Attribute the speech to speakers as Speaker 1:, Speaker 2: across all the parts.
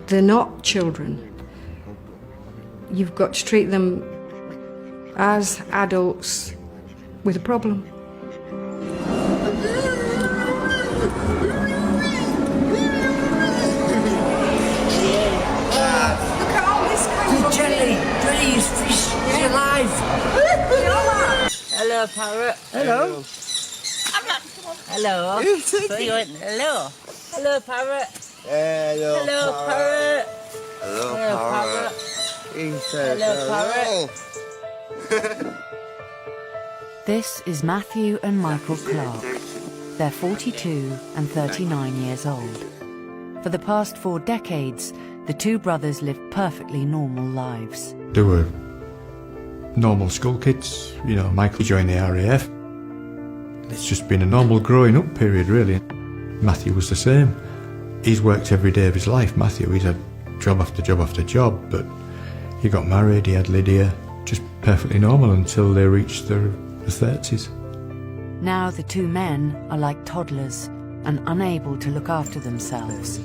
Speaker 1: They're not children. You've got to treat them as adults with a problem.
Speaker 2: Jelly, please, fish, he's alive. Hello, parrot.
Speaker 3: Hello.
Speaker 2: Hello. Hello. Hello, parrot.
Speaker 3: Hello,
Speaker 2: Hello, parrot.
Speaker 3: Hello,
Speaker 2: parrot.
Speaker 3: He says
Speaker 2: Hello,
Speaker 3: hello.
Speaker 4: This is Matthew and Michael Clark. They're 42 and 39 years old. For the past 4 decades, the two brothers lived perfectly normal lives.
Speaker 5: They were normal school kids. You know, Michael joined the RAF. It's just been a normal growing up period, really. Matthew was the same. He's worked every day of his life, Matthew. He's had job after job after job, but he got married, he had Lydia, just perfectly normal until they reached their 30s.
Speaker 4: Now the two men are like toddlers and unable to look after themselves.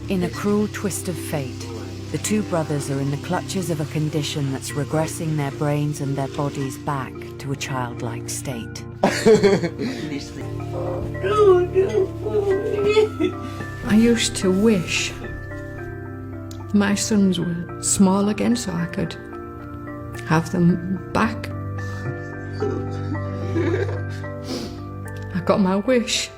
Speaker 4: In a cruel twist of fate, the two brothers are in the clutches of a condition that's regressing their brains and their bodies back to a childlike state.
Speaker 1: I used to wish my sons were small again so I could have them back. I got my wish.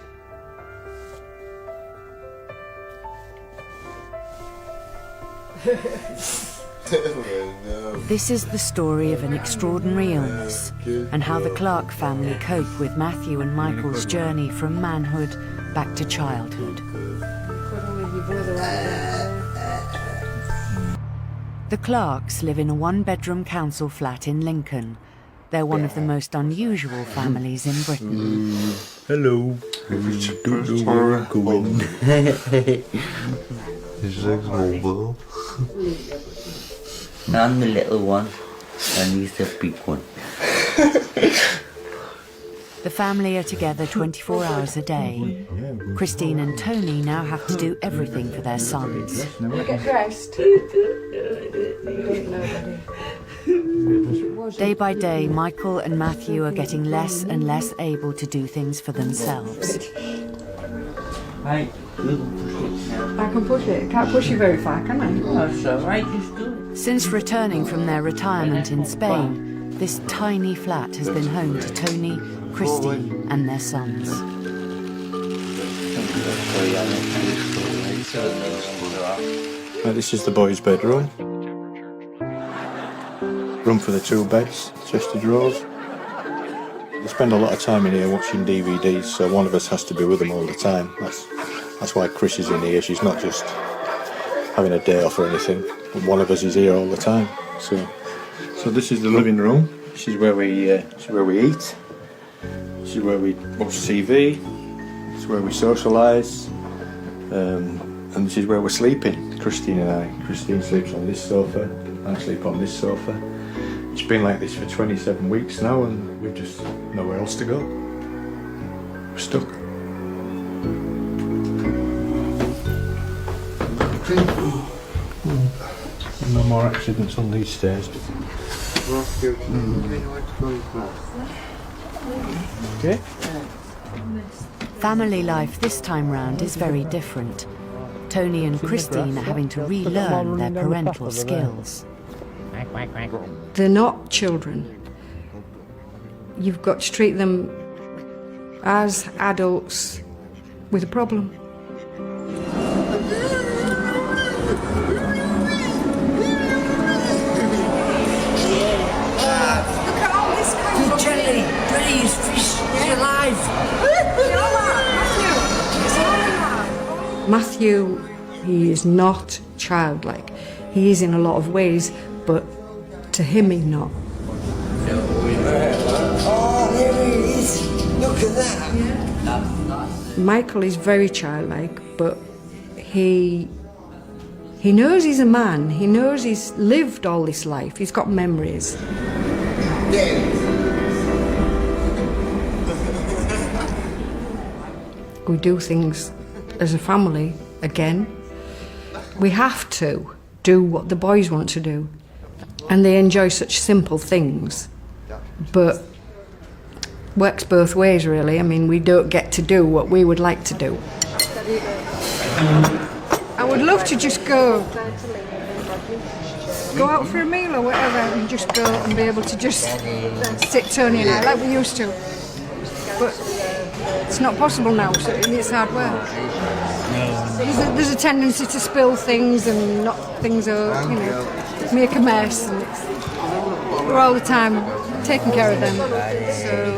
Speaker 4: This is the story of an extraordinary illness and how the Clark family cope with Matthew and Michael's journey from manhood back to childhood. The Clarks live in a one-bedroom council flat in Lincoln. They're one of the most unusual families in Britain.
Speaker 5: Hello.
Speaker 3: His legs mobile.
Speaker 2: I'm the little one, and he's the big one.
Speaker 4: The family are together 24 hours a day. Christine and Tony now have to do everything for their sons.
Speaker 1: Get dressed.
Speaker 4: Day by day, Michael and Matthew are getting less and less able to do things for themselves.
Speaker 2: Right,
Speaker 1: I can push it. Can't push you very far, can I?
Speaker 2: that's all right, just do it.
Speaker 4: Since returning from their retirement in Spain, this tiny flat has been home to Tony, Christine and their sons.
Speaker 5: This is the boys' bedroom. Room for the 2 beds, chest of drawers. We spend a lot of time in here watching DVDs, so one of us has to be with them all the time. That's why Chris is in here. She's not just having a day off or anything, but one of us is here all the time. So this is the living room. This is where we eat. This is where we watch TV. This is where we socialise, and this is where we're sleeping. Christine and I. Christine sleeps on this sofa. I sleep on this sofa. It's been like this for 27 weeks now, and we've just nowhere else to go. We're stuck. No more accidents on these stairs. Okay.
Speaker 4: Family life this time round is very different. Tony and Christine are having to relearn their parental skills.
Speaker 1: They're not children. You've got to treat them as adults with a problem.
Speaker 2: Jelly, please, fish, he's alive.
Speaker 1: Matthew, he is not childlike. He is in a lot of ways, but to him he's not.
Speaker 3: Oh, there he is. Look at that.
Speaker 1: Michael is very childlike, but he knows he's a man. He knows he's lived all this life. He's got memories. We do things as a family again. we have to do what the boys want to do. And they enjoy such simple things. But works both ways, really. I mean, we don't get to do what we would like to do. I would love to just go out for a meal or whatever and just go and be able to just sit Tony and I like we used to. But it's not possible now, so it's hard work. There's a tendency to spill things and knock things over, you know, make a mess. And we're all the time taking care of them. So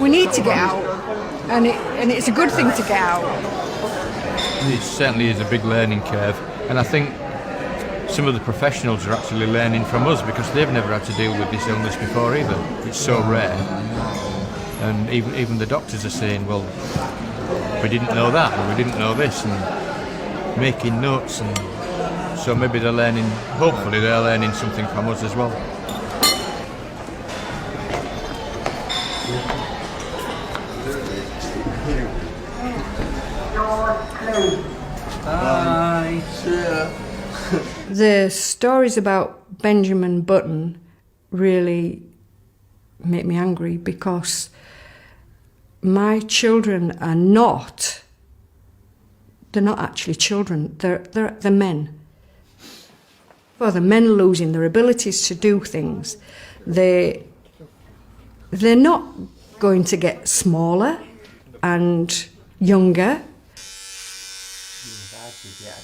Speaker 1: we need to get out, and it's a good thing to get out.
Speaker 6: It certainly is a big learning curve, and I think some of the professionals are actually learning from us because they've never had to deal with this illness before either. It's so rare, and even the doctors are saying, well, we didn't know that, and we didn't know this, and making notes, and so maybe they're learning, hopefully they're learning something from us as well.
Speaker 2: Bye.
Speaker 1: The stories about Benjamin Button really make me angry because my children are not, they're not actually children, they're men. Well, the men losing their abilities to do things. They're not going to get smaller and younger.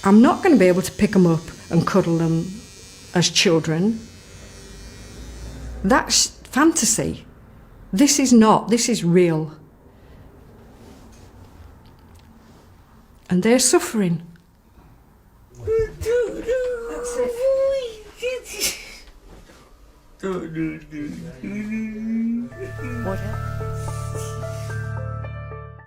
Speaker 1: I'm not going to be able to pick them up and cuddle them as children. That's fantasy. This is not, this is real. And they're suffering. That's it.
Speaker 4: What else?